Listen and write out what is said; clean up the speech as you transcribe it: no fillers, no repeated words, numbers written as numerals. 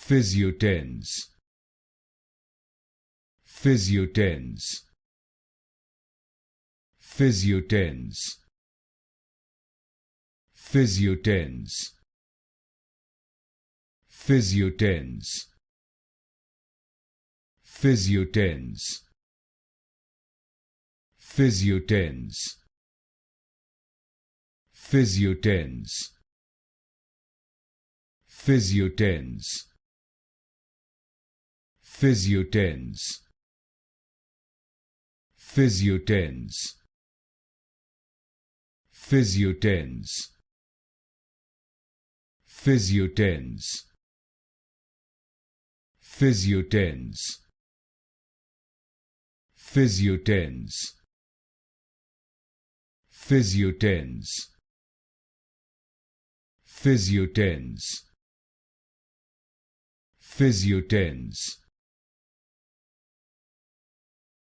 Physiotens. Physiotens. Physiotens. Physiotens. Physiotens. Physiotens. Physiotens. Physiotens. Physiotens. Physiotens. Physiotens. Physiotens. Physiotens. Physiotens. Physiotens. Physiotens. Physiotens. Physiotens.